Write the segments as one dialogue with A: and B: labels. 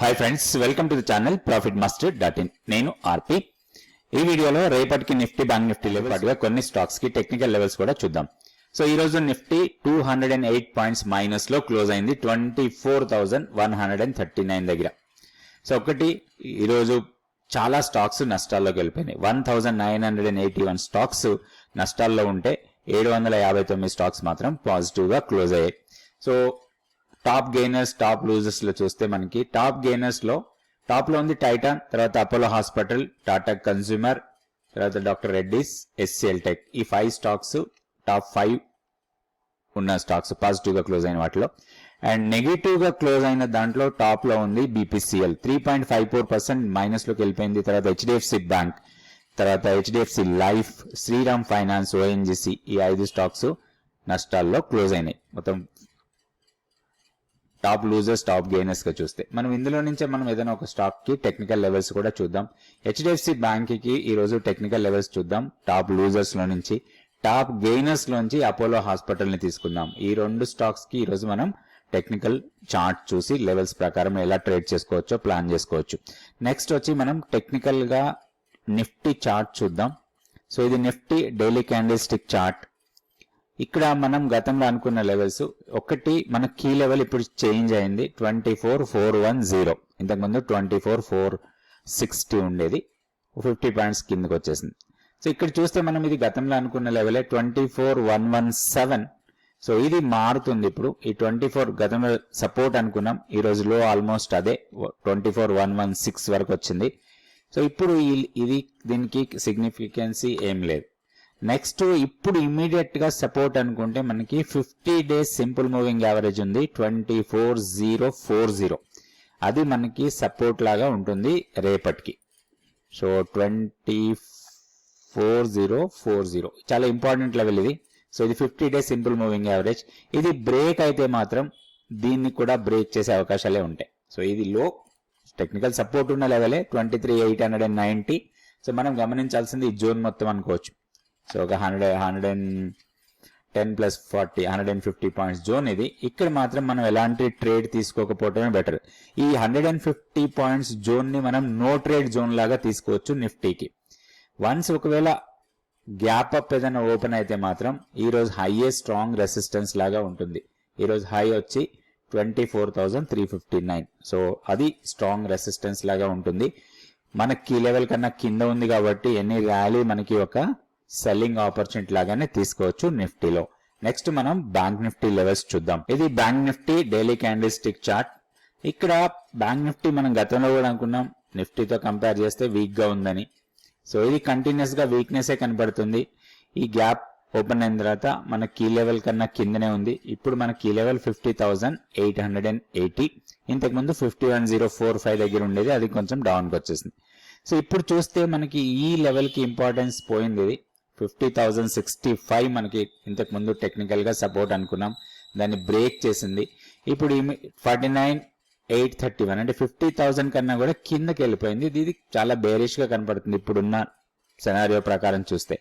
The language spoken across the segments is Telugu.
A: Hi friends, welcome to the channel profitmaster.in. నేను ఆర్పి. ఈ వీడియోలో రేపటికి నిఫ్టీ బ్యాంక్ నిఫ్టీ లెవెల్ పాటుగా కొన్ని స్టాక్స్ కి టెక్నికల్ లెవెల్స్ కూడా చూద్దాం. సో ఈ రోజు నిఫ్టీ 208 పాయింట్స్ మైనస్ లో క్లోజ్ అయింది 24,139 దగ్గర. సో ఒకటి ఈరోజు చాలా స్టాక్స్ నష్టాల్లోకి వెళ్ళిపోయినాయి. 1981 స్టాక్స్ నష్టాల్లో ఉంటే 759 స్టాక్స్ మాత్రం పాజిటివ్ గా క్లోజ్ అయ్యాయి. So top gainers top losers లో చూస్తే మనకి టాప్ గెయినర్స్ లో టాప్ లో ఉంది టైటాన్, తర్వాత అపోలో హాస్పిటల్, టాటా కన్స్యూమర్, తర్వాత డాక్టర్ రెడ్డిస్, HCL టెక్. ఈ 5 స్టాక్స్ టాప్ 5 ఉన్న స్టాక్స్ పాజిటివ్ గా క్లోజ్ అయిన వాటిలో. అండ్ నెగిటివ్ గా క్లోజ్ అయిన దాంట్లో టాప్ లో ఉంది BPCL 3.54% మైనస్ లోకి వెళ్ళిపోయింది. తర్వాత HDFC బ్యాంక్, తర్వాత HDFC life, Shriram finance, ONGC ఈ 5 స్టాక్స్ నష్టాల్లో క్లోజ్ అయినాయి. మొత్తం టాప్ లూజర్స్ టాప్ గెయినర్స్ గా చూస్తే మనం ఇందులో నుంచే మనం ఏదైనా ఒక స్టాక్ కి టెక్నికల్ లెవెల్స్ కూడా చూద్దాం. HDFC బ్యాంక్ కి ఈ రోజు టెక్నికల్ లెవెల్స్ చూద్దాం. టాప్ లూజర్స్ లో నుంచి టాప్ గెయినర్స్ లోంచి అపోలో హాస్పిటల్ ని తీసుకుందాం. ఈ 2 స్టాక్స్ కి ఈ రోజు మనం టెక్నికల్ చార్ట్ చూసి లెవెల్స్ ప్రకారం ఎలా ట్రేడ్ చేసుకోవచ్చో ప్లాన్ చేసుకోవచ్చు. నెక్స్ట్ వచ్చి మనం టెక్నికల్ గా నిఫ్టీ చార్ట్ చూద్దాం. సో ఇది Nifty daily candle stick chart. ఇక్కడ మనం గతంలో అనుకున్న లెవెల్స్ ఒకటి మన కీ లెవెల్ ఇప్పుడు చేంజ్ అయింది 24,410. ఇంతకుముందు 24,460 ఉండేది, 50 పాయింట్స్ కిందకి వచ్చేసింది. సో ఇక్కడ చూస్తే మనం ఇది గతంలో అనుకున్న లెవెలే 24,117. సో ఇది మారుతుంది ఇప్పుడు. ఈ 24 గతంలో సపోర్ట్ అనుకున్నాం, ఈ రోజు లో ఆల్మోస్ట్ అదే 24,116 వరకు వచ్చింది. సో ఇప్పుడు ఇది దీనికి సిగ్నిఫికెన్సీ ఏం లేదు. నెక్స్ట్ ఇప్పుడు ఇమ్మీడియట్ గా సపోర్ట్ అనుకుంటే మనకి 50 డేస్ సింపుల్ మూవింగ్ యావరేజ్ ఉంది 24,040. అది మనకి సపోర్ట్ లాగా ఉంటుంది రేపటికి. సో 24,040 చాలా ఇంపార్టెంట్ లెవెల్ ఇది. సో ఇది 50 డేస్ సింపుల్ మూవింగ్ యావరేజ్. ఇది బ్రేక్ అయితే మాత్రం దీన్ని కూడా బ్రేక్ చేసే అవకాశాలే ఉంటాయి. సో ఇది లో టెక్నికల్ సపోర్ట్ ఉన్న లెవెలే 23,890. సో మనం గమనించాల్సింది ఈ జోన్ మొత్తం అనుకోవచ్చు. సో ఒక 110 ప్లస్ 40 150 పాయింట్స్ జోన్ ఇది. ఇక్కడ మాత్రం మనం ఎలాంటి ట్రేడ్ తీసుకోకపోవటమే బెటర్. ఈ 150 పాయింట్స్ జోన్ ని మనం నో ట్రేడ్ జోన్ లాగా తీసుకోవచ్చు నిఫ్టీకి. వన్స్ ఒకవేళ గ్యాప్ అప్ ఏదైనా ఓపెన్ అయితే మాత్రం ఈ రోజు హైయే స్ట్రాంగ్ రెసిస్టెన్స్ లాగా ఉంటుంది. ఈ రోజు హై వచ్చి 24,359. సో అది స్ట్రాంగ్ రెసిస్టెన్స్ లాగా ఉంటుంది. మన కీ లెవెల్ కన్నా కింద ఉంది కాబట్టి ఎన్ని ర్యాలీ మనకి ఒక సెల్లింగ్ ఆపర్చునిటీ లాగానే తీసుకోవచ్చు నిఫ్టీలో. నెక్స్ట్ మనం బ్యాంక్ నిఫ్టీ లెవెల్స్ చూద్దాం. ఇది bank Nifty daily candle stick chart. ఇక్కడ బ్యాంక్ నిఫ్టీ మనం గతంలో కూడా అనుకున్నాం నిఫ్టీతో కంపేర్ చేస్తే వీక్ గా ఉందని. సో ఇది కంటిన్యూస్ గా వీక్నెస్ కనబడుతుంది. ఈ గ్యాప్ ఓపెన్ అయిన తర్వాత మన కీ లెవెల్ కన్నా కిందనే ఉంది. ఇప్పుడు మన కీ లెవెల్ 50,880. ఇంతకుముందు 51,045 దగ్గర ఉండేది, అది కొంచెం డౌన్ కి వచ్చేసింది. సో ఇప్పుడు చూస్తే మనకి ఈ లెవెల్ కి ఇంపార్టెన్స్ పోయింది. ఇది 50,065 మనకి ఇంతకు ముందు టెక్నికల్ గా సపోర్ట్ అనుకున్నాం, దాన్ని బ్రేక్ చేసింది. ఇప్పుడు 49,831 అంటే 50,000 కన్నా కూడా కిందకి వెళ్ళిపోయింది. ఇది చాలా బేరిష్ గా కనపడుతుంది ఇప్పుడున్న సెనారియో ప్రకారం చూస్తే.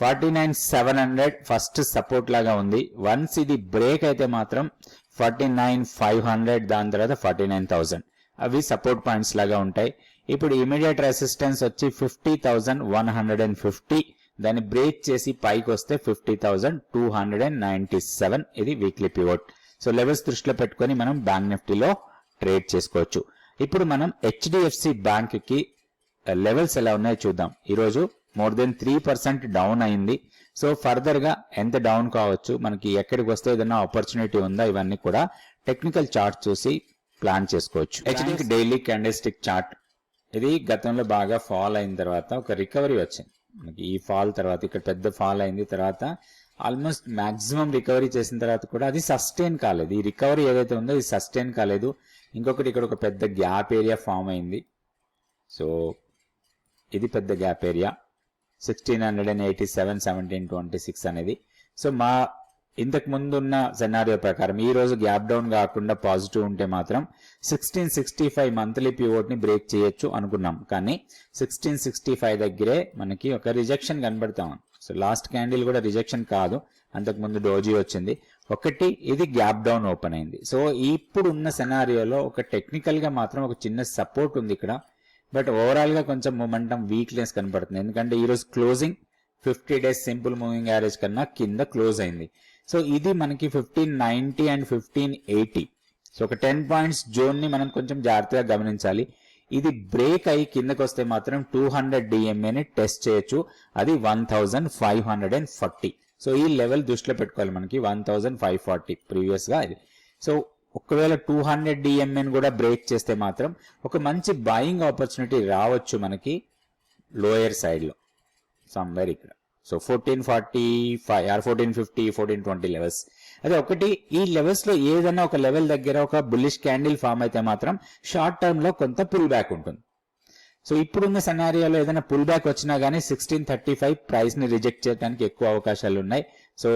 A: 49,700 ఫస్ట్ సపోర్ట్ లాగా ఉంది. వన్స్ ఇది బ్రేక్ అయితే మాత్రం 49,500, దాని తర్వాత 49,000 అవి సపోర్ట్ పాయింట్స్ లాగా ఉంటాయి. ఇప్పుడు ఇమీడియట్ రెసిస్టెన్స్ వచ్చి 50,150. దాన్ని బ్రేక్ చేసి పైకి వస్తే 50,297. ఇది వీక్లీ పివోట్. సో లెవెల్స్ దృష్టిలో పెట్టుకొని మనం బ్యాంక్ నిఫ్టీలో ట్రేడ్ చేసుకోవచ్చు. ఇప్పుడు మనం HDFC బ్యాంక్ కి లెవెల్స్ ఎలా ఉన్నాయో చూద్దాం. ఈరోజు మోర్ దెన్ 3% డౌన్ అయింది. సో ఫర్దర్ గా ఎంత డౌన్ కావచ్చు, మనకి ఎక్కడికి వస్తే ఏదైనా ఆపర్చునిటీ ఉందా, ఇవన్నీ కూడా టెక్నికల్ చార్ట్ చూసి ప్లాన్ చేసుకోవచ్చు. HDFC daily candle stick chart. ఇది గతంలో బాగా ఫాల్ అయిన తర్వాత ఒక రికవరీ వచ్చింది మనకి. ఈ ఫాల్ తర్వాత ఇక్కడ పెద్ద ఫాల్ అయింది, తర్వాత ఆల్మోస్ట్ మాక్సిమం రికవరీ చేసిన తర్వాత కూడా అది సస్టైన్ కాలేదు. ఈ రికవరీ ఏదైతే ఉందో ఇది సస్టైన్ కాలేదు. ఇంకొకటి ఇక్కడ ఒక పెద్ద గ్యాప్ ఏరియా ఫామ్ అయింది. సో ఇది పెద్ద గ్యాప్ ఏరియా 1687, 1726 అనేది. సో మా ఇంతకు ముందు ఉన్న సెనారియో ప్రకారం ఈ రోజు గ్యాప్ డౌన్ కాకుండా పాజిటివ్ ఉంటే మాత్రం 1665 మంత్లీ పివోట్ ని బ్రేక్ చేయొచ్చు అనుకున్నాం. కానీ 1665 దగ్గరే మనకి ఒక రిజెక్షన్ కనబడతాం. సో లాస్ట్ క్యాండిల్ కూడా రిజెక్షన్ కాదు, అంతకుముందు డోజీ వచ్చింది. ఒకటి ఇది గ్యాప్ డౌన్ ఓపెన్ అయింది. సో ఇప్పుడు ఉన్న సెనారియోలో ఒక టెక్నికల్ గా మాత్రం ఒక చిన్న సపోర్ట్ ఉంది ఇక్కడ. బట్ ఓవరాల్ గా కొంచెం మొమెంటం వీక్నెస్ కనపడుతుంది. ఎందుకంటే ఈ రోజు closing 50 days simple moving average కన్నా కింద క్లోజ్ అయింది. సో ఇది మనకి 1590 అండ్ 1580. సో ఒక 10 పాయింట్స్ జోన్ ని మనం కొంచెం జాగ్రత్తగా గమనించాలి. ఇది బ్రేక్ అయ్యి కిందకి వస్తే మాత్రం 200 DMA ని టెస్ట్ చేయొచ్చు. అది 1540. సో ఈ లెవెల్ దృష్టిలో పెట్టుకోవాలి మనకి 1540 ప్రీవియస్ గా ఇది. సో ఒకవేళ 200 DMA ని కూడా బ్రేక్ చేస్తే మాత్రం ఒక మంచి బయింగ్ ఆపర్చునిటీ రావచ్చు మనకి లోయర్ సైడ్ లో సమ్వేర్ ఇక్కడ. So 1445 or 1450 1420 levels. అదే ఒకటి ఈ లెవెల్స్ లో ఏదైనా ఒక లెవెల్ దగ్గర ఒక బుల్లిష్ క్యాండిల్ ఫామ్ అయితే మాత్రం షార్ట్ టర్మ్ లో కొంత పుల్ బ్యాక్ ఉంటుంది. సో ఇప్పుడున్న సెనారియోలో ఏదైనా పుల్ బ్యాక్ వచ్చినా గానీ 1635 ప్రైస్ ని రిజెక్ట్ చేయడానికి ఎక్కువ అవకాశాలు ఉన్నాయి. సో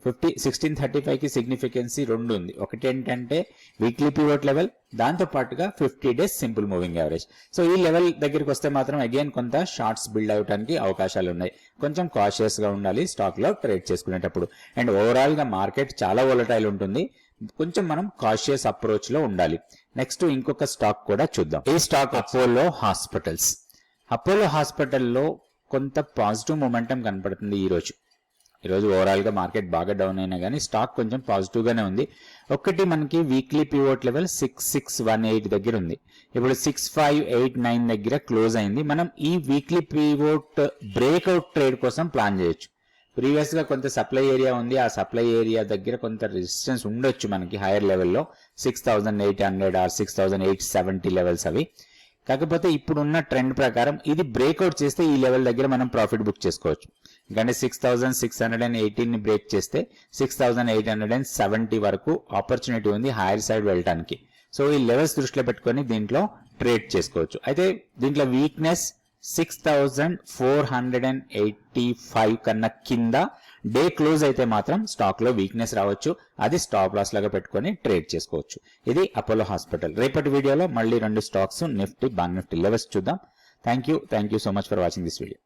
A: 1635 కి సిగ్నిఫికెన్సీ రెండు ఉంది. ఒకటి ఏంటంటే వీక్లీ పివోట్ లెవెల్, దాంతో పాటుగా 50 days simple moving average. So ఈ లెవెల్ దగ్గరికి వస్తే మాత్రం అగైన్ కొంత షార్ట్స్ బిల్డ్ అవడానికి అవకాశాలు ఉన్నాయి. కొంచెం కాషియస్ గా ఉండాలి స్టాక్ లో ట్రేడ్ చేసుకునేటప్పుడు. అండ్ ఓవరాల్ గా మార్కెట్ చాలా వోలటైల్ ఉంటుంది. కొంచెం మనం కాషియస్ అప్రోచ్ లో ఉండాలి. నెక్స్ట్ ఇంకొక స్టాక్ కూడా చూద్దాం. ఈ స్టాక్ అపోలో హాస్పిటల్స్. అపోలో హాస్పిటల్లో కొంత పాజిటివ్ మొమెంటం కనపడుతుంది ఈ రోజు ఓవరాల్ గా మార్కెట్ బాగా డౌన్ అయినా కానీ స్టాక్ కొంచెం పాజిటివ్ గానే ఉంది. ఒకటి మనకి వీక్లీ పివోట్ లెవెల్ 6618 దగ్గర ఉంది. ఇప్పుడు 6589 దగ్గర క్లోజ్ అయింది. మనం ఈ వీక్లీ పివోట్ బ్రేక్అవుట్ ట్రేడ్ కోసం ప్లాన్ చేయొచ్చు. ప్రీవియస్ గా కొంత సప్లై ఏరియా ఉంది. ఆ సప్లై ఏరియా దగ్గర కొంత రెసిస్టెన్స్ ఉండొచ్చు మనకి హైయర్ లెవెల్లో 6800 ఆర్ 6870 లెవెల్స్ అవి. కాకపోతే ఇప్పుడున్న ట్రెండ్ ప్రకారం ఇది బ్రేక్అవుట్ చేస్తే ఈ లెవెల్ దగ్గర మనం ప్రాఫిట్ బుక్ చేసుకోవచ్చు. ఎందుకంటే 6618 ని బ్రేక్ చేస్తే 6870 వరకు ఆపర్చునిటీ ఉంది హైయర్ సైడ్ వెళ్ళడానికి. సో ఈ లెవెల్స్ దృష్టిలో పెట్టుకొని దీంట్లో ట్రేడ్ చేసుకోవచ్చు. అయితే దీంట్లో వీక్నెస్ 6485 కన్నా కింద డే క్లోజ్ అయితే మాత్రం స్టాక్ లో వీక్నెస్ రావచ్చు. అది స్టాప్ లాస్ లాగా పెట్టుకొని ట్రేడ్ చేసుకోవచ్చు. ఇది అపోలో హాస్పిటల్. రేపటి వీడియోలో మళ్ళీ 2 stocks Nifty bank Nifty levels చూద్దాం. Thank you so much for watching this video.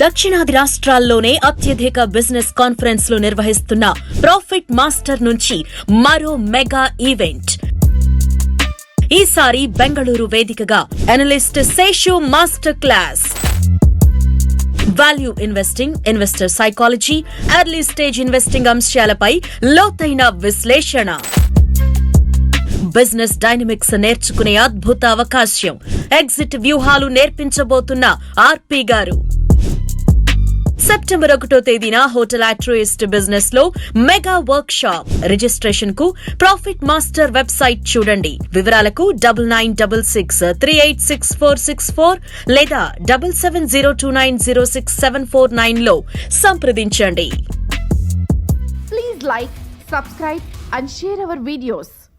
B: దక్షిణాది రాష్ట్రాల్లోనే అత్యధిక బిజినెస్ కాన్ఫరెన్స్ లు నిర్వహిస్తున్న ప్రాఫిట్ మాస్టర్ నుంచి మరో మెగా ఈవెంట్. ఈసారి బెంగళూరు వేదికగా analyst Seshu master class. Value investing, investor psychology, early stage investing అంశాలపై లోతైన విశ్లేషణ. బిజినెస్ డైనమిక్స్ నేర్చుకునే అద్భుత అవకాశం. ఎగ్జిట్ వ్యూహాలు నేర్పించబోతున్న ఆర్పి గారు. సెప్టెంబర్ 1వ తేదీన హోటల్ ఆట్రోయిస్ట్ బిజినెస్ లో మెగా వర్క్ షాప్. రిజిస్ట్రేషన్ కు ప్రాఫిట్ మాస్టర్ వెబ్సైట్ చూడండి. వివరాలకు 9966386464 లేదా 7702906749 లో సంప్రదించండి.
C: Please like, subscribe and share our videos.